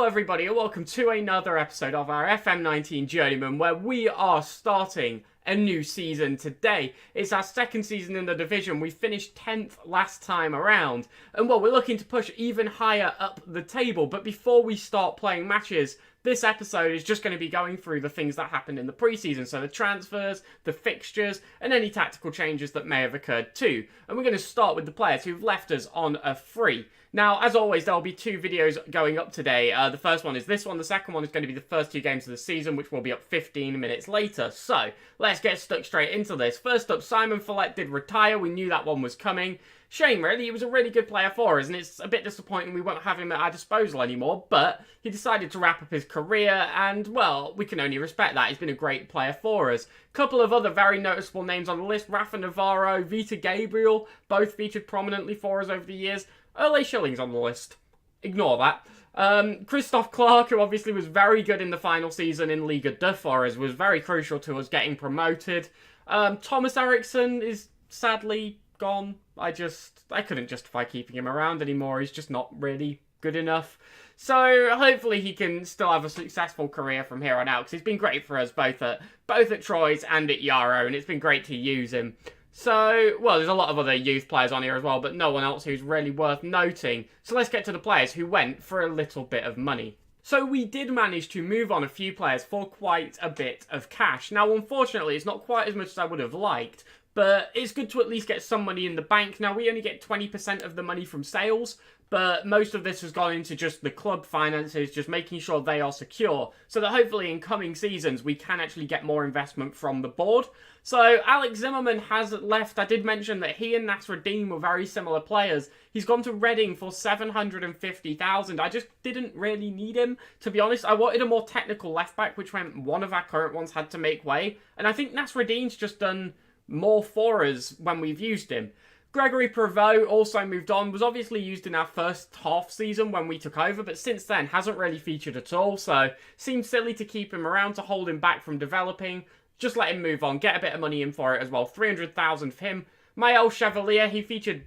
Hello everybody and welcome to another episode of our FM19 Journeyman, where we are starting a new season today. It's our second season in the division. We finished 10th last time around, and well, we're looking to push even higher up the table. But before we start playing matches, this episode is just going to be going through the things that happened in the preseason, so the transfers, the fixtures, and any tactical changes that may have occurred too. And we're going to start with the players who've left us on a free. Now, as always, there'll be two videos going up today. The first one is this one. The second one is going to be the first two games of the season, which will be up 15 minutes later. So, let's get stuck straight into this. First up, Simon Follett did retire. We knew that one was coming. Shame, really. He was a really good player for us, and it's a bit disappointing we won't have him at our disposal anymore, but he decided to wrap up his career, and, well, we can only respect that. He's been a great player for us. Couple of other very noticeable names on the list. Rafa Navarro, Vita Gabriel, both featured prominently for us over the years. Ole Schilling's on the list. Ignore that. Christoph Clark, who obviously was very good in the final season in Liga 2 for us, was very crucial to us getting promoted. Thomas Eriksson is sadly gone. I couldn't justify keeping him around anymore. He's just not really good enough. So hopefully he can still have a successful career from here on out, because he's been great for us both at Troyes and at Yarrow, and it's been great to use him. So, well, there's a lot of other youth players on here as well, but no one else who's really worth noting. So let's get to the players who went for a little bit of money. So we did manage to move on a few players for quite a bit of cash. Now, unfortunately, it's not quite as much as I would have liked, but it's good to at least get some money in the bank. Now, we only get 20% of the money from sales, but most of this has gone into just the club finances, just making sure they are secure, so that hopefully in coming seasons we can actually get more investment from the board. So Alex Zimmerman has left. I did mention that he and Nasruddin were very similar players. He's gone to Reading for 750,000. I just didn't really need him, to be honest. I wanted a more technical left-back, which meant one of our current ones had to make way, and I think Nasruddin's just done more for us when we've used him. Gregory Prevost also moved on, was obviously used in our first half season when we took over, but since then hasn't really featured at all, so seems silly to keep him around, to hold him back from developing. Just let him move on, get a bit of money in for it as well. 300,000 for him. Maël Chevalier, he featured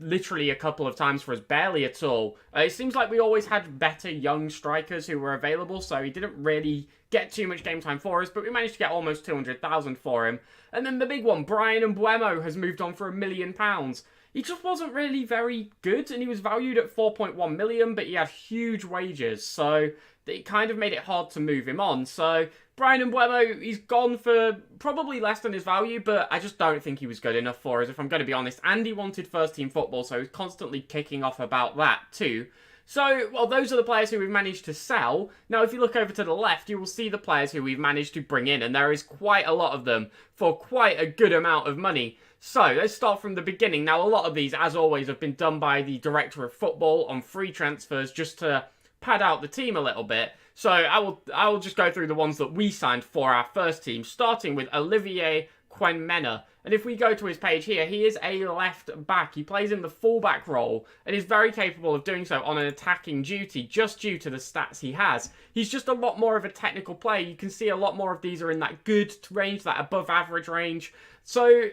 literally a couple of times for us, barely at all. It seems like we always had better young strikers who were available, so he didn't really get too much game time for us, but we managed to get almost 200,000 for him. And then the big one, Brian Mbuemo, has moved on for £1 million. He just wasn't really very good, and he was valued at 4.1 million, but he had huge wages, so it kind of made it hard to move him on. So Brian Mbuemo, he's gone for probably less than his value, but I just don't think he was good enough for us, if I'm going to be honest. And he wanted first team football, so he was constantly kicking off about that too. So, well, those are the players who we've managed to sell. Now, if you look over to the left, you will see the players who we've managed to bring in, and there is quite a lot of them for quite a good amount of money. So, let's start from the beginning. Now, a lot of these, as always, have been done by the director of football on free transfers, just to pad out the team a little bit. So, I will just go through the ones that we signed for our first team, starting with Olivier Quenmena. And if we go to his page here, he is a left back. He plays in the fullback role and is very capable of doing so on an attacking duty, just due to the stats he has. He's just a lot more of a technical player. You can see a lot more of these are in that good range, that above average range. So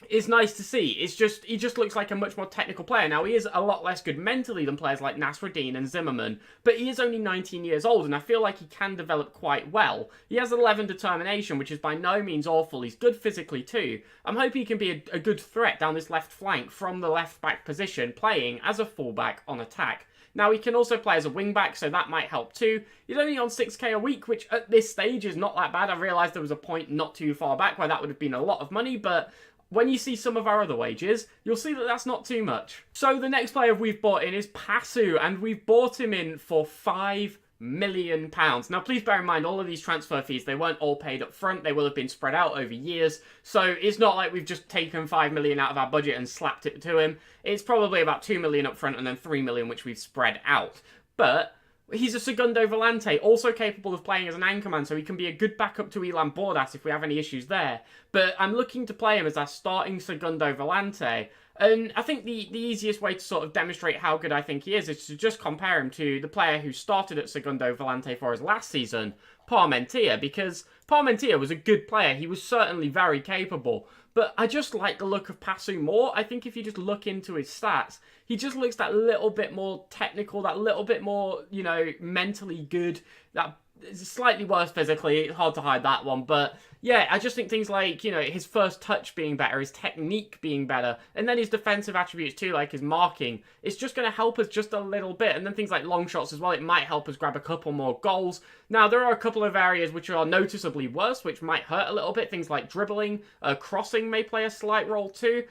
it's nice to see. He just looks like a much more technical player. Now, he is a lot less good mentally than players like Nasruddin and Zimmerman, but he is only 19 years old, and I feel like he can develop quite well. He has 11 determination, which is by no means awful. He's good physically too. I'm hoping he can be a good threat down this left flank from the left-back position, playing as a fullback on attack. Now, he can also play as a wing-back, so that might help too. He's only on 6k a week, which at this stage is not that bad. I realised there was a point not too far back where that would have been a lot of money, but when you see some of our other wages, you'll see that that's not too much. So the next player we've bought in is Passu, and we've bought him in for £5 million. Now, please bear in mind, all of these transfer fees, they weren't all paid up front. They will have been spread out over years. So it's not like we've just taken £5 million out of our budget and slapped it to him. It's probably about £2 million up front and then £3 million, which we've spread out. But he's a Segundo Volante, also capable of playing as an anchorman, so he can be a good backup to Elan Bordas if we have any issues there. But I'm looking to play him as our starting Segundo Volante, and I think the easiest way to sort of demonstrate how good I think he is to just compare him to the player who started at Segundo Volante for us last season, Parmentia, because Parmentia was a good player. He was certainly very capable, but I just like the look of Passu more. I think if you just look into his stats, he just looks that little bit more technical, that little bit more, you know, mentally good. That is slightly worse physically. It's hard to hide that one. But yeah, I just think things like, you know, his first touch being better, his technique being better, and then his defensive attributes too, like his marking, it's just going to help us just a little bit. And then things like long shots as well, it might help us grab a couple more goals. Now, there are a couple of areas which are noticeably worse, which might hurt a little bit. Things like dribbling, crossing may play a slight role too.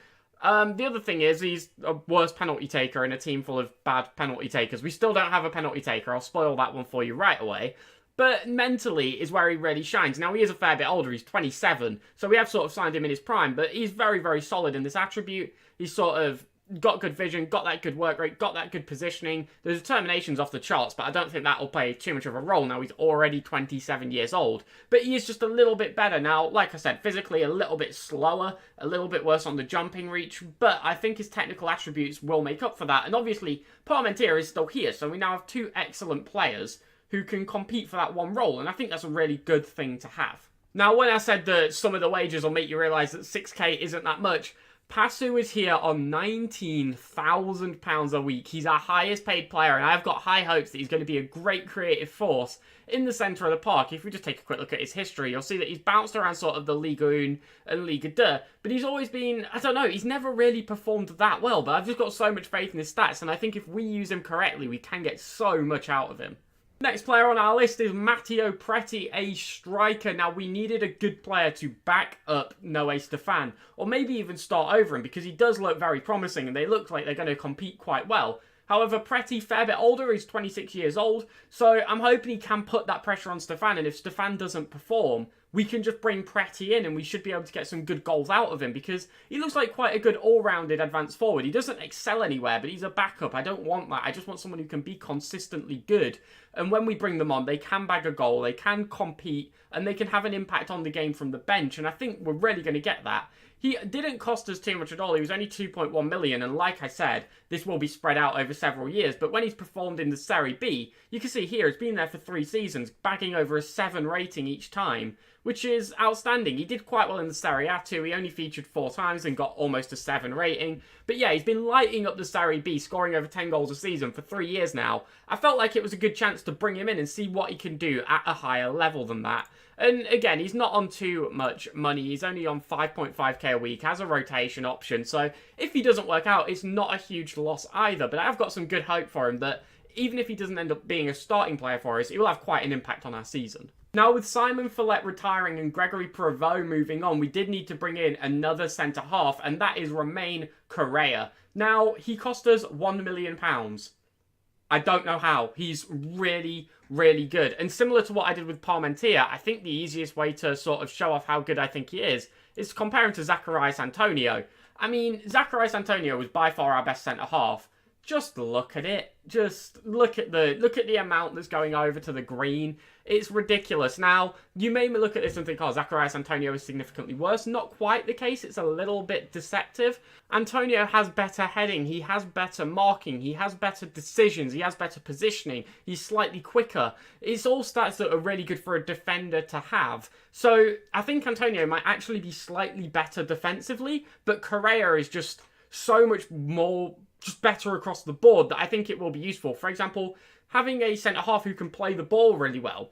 The other thing is he's a worse penalty taker in a team full of bad penalty takers. We still don't have a penalty taker. I'll spoil that one for you right away. But mentally is where he really shines. Now, he is a fair bit older. He's 27. So we have sort of signed him in his prime. But he's very, very solid in this attribute. He's sort of got good vision, got that good work rate, got that good positioning. The determination's off the charts, but I don't think that will play too much of a role. Now, he's already 27 years old. But he is just a little bit better. Now, like I said, physically a little bit slower, a little bit worse on the jumping reach. But I think his technical attributes will make up for that. And obviously, Parmentier is still here. So we now have two excellent players who can compete for that one role, and I think that's a really good thing to have. Now, when I said that some of the wages will make you realise that 6k isn't that much, Pasu is here on £19,000 a week. He's our highest paid player, and I've got high hopes that he's going to be a great creative force in the centre of the park. If we just take a quick look at his history, you'll see that he's bounced around sort of the Ligue 1 and Ligue 2, but he's always been, I don't know, he's never really performed that well, but I've just got so much faith in his stats, and I think if we use him correctly, we can get so much out of him. Next player on our list is Matteo Preti, a striker. Now, we needed a good player to back up Noé Stefan, or maybe even start over him, because he does look very promising, and they look like they're going to compete quite well. However, Preti, fair bit older, he's 26 years old, so I'm hoping he can put that pressure on Stefan, and if Stefan doesn't perform, we can just bring Preti in and we should be able to get some good goals out of him, because he looks like quite a good all-rounded advanced forward. He doesn't excel anywhere, but he's a backup. I don't want that. I just want someone who can be consistently good. And when we bring them on, they can bag a goal, they can compete, and they can have an impact on the game from the bench, and I think we're really going to get that. He didn't cost us too much at all. He was only 2.1 million, and like I said, this will be spread out over several years, but when he's performed in the Serie B, you can see here, he's been there for 3 seasons, bagging over a 7 rating each time, which is outstanding. He did quite well in the Serie A too. He only featured 4 times and got almost a 7 rating. But yeah, he's been lighting up the Serie B, scoring over 10 goals a season for 3 years now. I felt like it was a good chance to bring him in and see what he can do at a higher level than that. And again, he's not on too much money. He's only on 5.5k a week, has a rotation option. So if he doesn't work out, it's not a huge loss either. But I've got some good hope for him that even if he doesn't end up being a starting player for us, he will have quite an impact on our season. Now, with Simon Follett retiring and Gregory Prevost moving on, we did need to bring in another centre-half, and that is Romain Correa. Now, he cost us £1 million. I don't know how. He's really, really good. And similar to what I did with Parmentier, I think the easiest way to sort of show off how good I think he is to compare him to Zacharias Antonio. I mean, Zacharias Antonio was by far our best centre-half. Just look at it. Just look at the amount that's going over to the green. It's ridiculous. Now, you may look at this and think, oh, Zacharias Antonio is significantly worse. Not quite the case. It's a little bit deceptive. Antonio has better heading. He has better marking. He has better decisions. He has better positioning. He's slightly quicker. It's all stats that are really good for a defender to have. So, I think Antonio might actually be slightly better defensively, but Correa is just so much more just better across the board that I think it will be useful. For example, having a centre-half who can play the ball really well,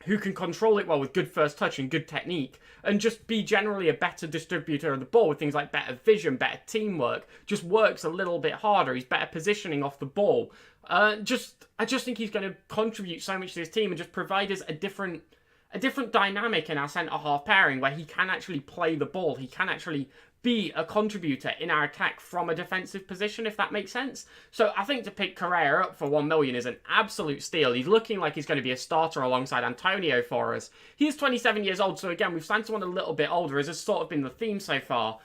who can control it well with good first touch and good technique, and just be generally a better distributor of the ball with things like better vision, better teamwork, just works a little bit harder. He's better positioning off the ball. I just think he's going to contribute so much to this team and just provide us a different dynamic in our centre-half pairing where he can actually play the ball. He can actually be a contributor in our attack from a defensive position, if that makes sense. So I think to pick Correa up for $1 million is an absolute steal. He's looking like he's going to be a starter alongside Antonio for us. He is 27 years old, so again, we've signed someone a little bit older, as has sort of been the theme so far.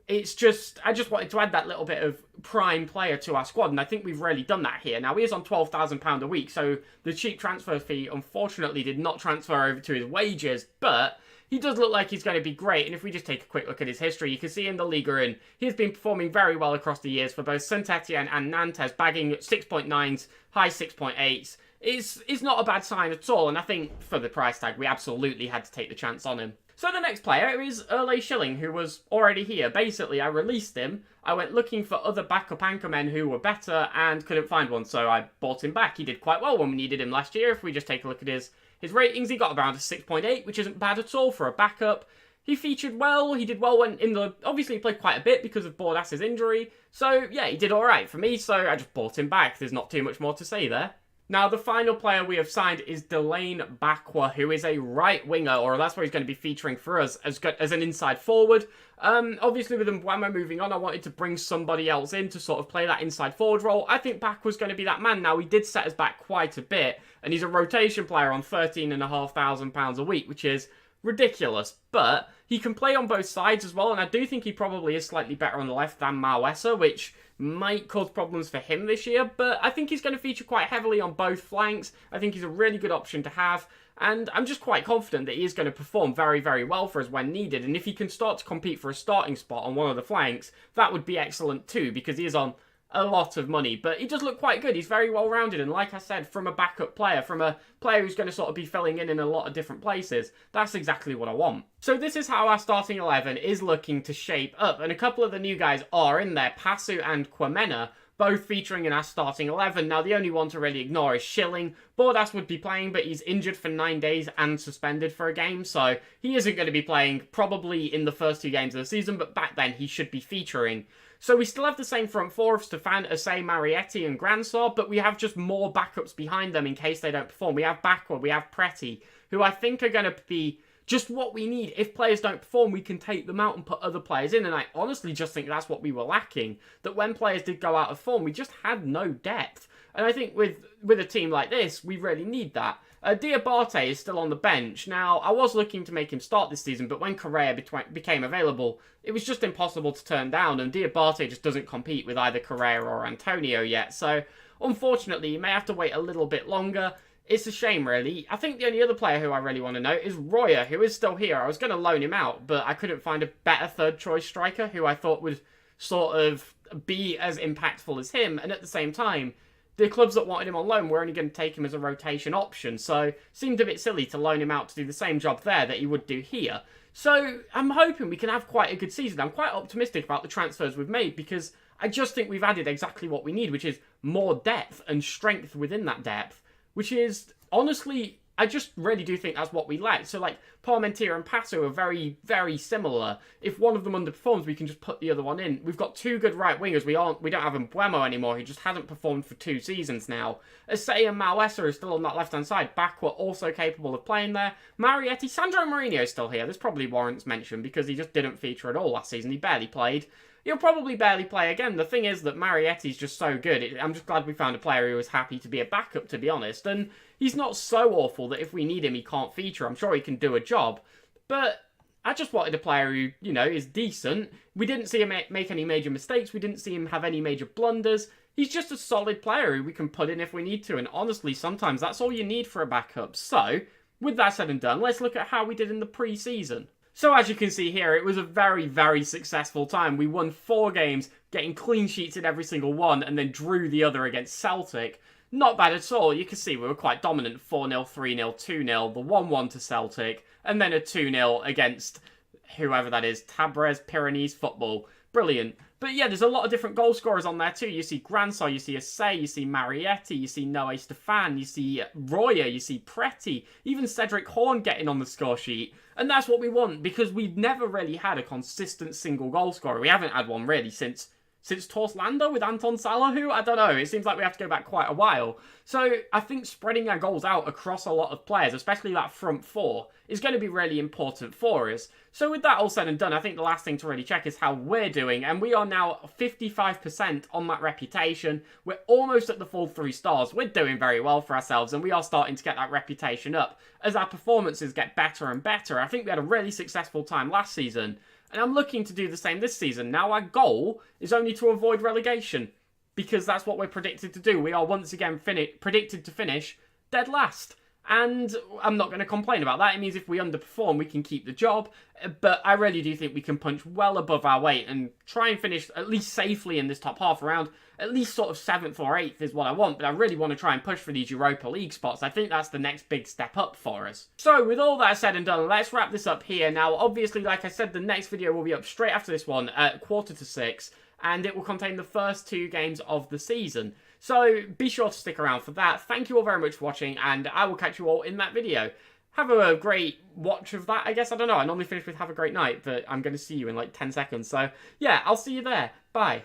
It's just, I just wanted to add that little bit of prime player to our squad, and I think we've really done that here. Now, he is on £12,000 a week, so the cheap transfer fee, unfortunately, did not transfer over to his wages, but he does look like he's going to be great, and if we just take a quick look at his history, you can see in the Ligue 1, he's been performing very well across the years for both Saint-Etienne and Nantes, bagging 6.9s, high 6.8s. It's not a bad sign at all, and I think for the price tag, we absolutely had to take the chance on him. So the next player is Erle Schilling, who was already here. Basically, I released him. I went looking for other backup anchormen who were better and couldn't find one, so I bought him back. He did quite well when we needed him last year. If we just take a look at his ratings, he got around a 6.8, which isn't bad at all for a backup. He featured well. He did well when obviously he played quite a bit because of Bordas's injury. So yeah, he did alright for me, so I just bought him back. There's not too much more to say there. Now, the final player we have signed is Delane Bakwa, who is a right winger, or that's where he's going to be featuring for us as an inside forward. Obviously, with Mbeumo moving on, I wanted to bring somebody else in to sort of play that inside forward role. I think Bakwa's going to be that man. Now, he did set us back quite a bit, and he's a rotation player on £13,500 a week, which is ridiculous, but he can play on both sides as well, and I do think he probably is slightly better on the left than Mawesa, which might cause problems for him this year, but I think he's going to feature quite heavily on both flanks. I think he's a really good option to have, and I'm just quite confident that he is going to perform very, very well for us when needed, and if he can start to compete for a starting spot on one of the flanks, that would be excellent too, because he is on a lot of money, but he does look quite good. He's very well rounded, and like I said, from a backup player, from a player who's going to sort of be filling in a lot of different places, that's exactly what I want. So this is how our starting 11 is looking to shape up, and a couple of the new guys are in there, Pasu and Kwamena, both featuring in our starting 11. Now, the only one to really ignore is Schilling. Bordas would be playing, but he's injured for 9 days and suspended for a game, so he isn't going to be playing probably in the first 2 games of the season, but back then he should be featuring. So we still have the same front four of Stefan, Asay, Marietti and Gransar, but we have just more backups behind them in case they don't perform. We have Bakwa, we have Preti, who I think are going to be just what we need. If players don't perform, we can take them out and put other players in, and I honestly just think that's what we were lacking, that when players did go out of form, we just had no depth. And I think with a team like this, we really need that. Diabate is still on the bench. Now, I was looking to make him start this season, but when Correa became available, it was just impossible to turn down, and Diabate just doesn't compete with either Correa or Antonio yet. So, unfortunately, you may have to wait a little bit longer. It's a shame, really. I think the only other player who I really want to note is Royer, who is still here. I was going to loan him out, but I couldn't find a better third-choice striker who I thought would sort of be as impactful as him, and at the same time, the clubs that wanted him on loan were only going to take him as a rotation option, so it seemed a bit silly to loan him out to do the same job there that he would do here. So I'm hoping we can have quite a good season. I'm quite optimistic about the transfers we've made because I just think we've added exactly what we need, which is more depth and strength within that depth, which is, honestly, I just really do think that's what we lack. So, like, Parmentier and Passo are very, very similar. If one of them underperforms, we can just put the other one in. We've got 2 good right wingers. We don't have Mbeumo anymore. He just hasn't performed for 2 seasons now. Asay and Mawesa are still on that left-hand side. Bakwa also capable of playing there. Marietti, Sandro Mourinho is still here. This probably warrants mention because he just didn't feature at all last season. He barely played. He'll probably barely play again. The thing is that Marietti's just so good. I'm just glad we found a player who was happy to be a backup, to be honest. And he's not so awful that if we need him, he can't feature. I'm sure he can do a job. But I just wanted a player who, you know, is decent. We didn't see him make any major mistakes. We didn't see him have any major blunders. He's just a solid player who we can put in if we need to. And honestly, sometimes that's all you need for a backup. So, with that said and done, let's look at how we did in the pre-season. So as you can see here, it was a very, very successful time. We won 4 games, getting clean sheets in every single one, and then drew the other against Celtic. Not bad at all. You can see we were quite dominant. 4-0, 3-0, 2-0, the 1-1 to Celtic, and then a 2-0 against whoever that is, Tabrez Pyrenees Football. Brilliant. But yeah, there's a lot of different goal scorers on there too. You see Gransar, you see Asay, you see Marietti, you see Noé Stefan, you see Royer, you see Preti, even Cedric Horn getting on the score sheet. And that's what we want, because we've never really had a consistent single goal scorer. We haven't had one really since Torslanda with Anton Salahu? I don't know. It seems like we have to go back quite a while. So I think spreading our goals out across a lot of players, especially that front 4, is going to be really important for us. So with that all said and done, I think the last thing to really check is how we're doing. And we are now 55% on that reputation. We're almost at the full 3 stars. We're doing very well for ourselves, and we are starting to get that reputation up as our performances get better and better. I think we had a really successful time last season, and I'm looking to do the same this season. Now, our goal is only to avoid relegation, because that's what we're predicted to do. We are once again predicted to finish dead last. And I'm not going to complain about that. It means if we underperform, we can keep the job. But I really do think we can punch well above our weight and try and finish at least safely in this top half around at least sort of 7th or 8th is what I want, but I really want to try and push for these Europa League spots. I think that's the next big step up for us. So with all that said and done, let's wrap this up here. Now, obviously, like I said, the next video will be up straight after this one at 5:45, and it will contain the first 2 games of the season. So be sure to stick around for that. Thank you all very much for watching, and I will catch you all in that video. Have a great watch of that, I guess. I don't know. I normally finish with have a great night, but I'm going to see you in like 10 seconds. So, yeah, I'll see you there. Bye.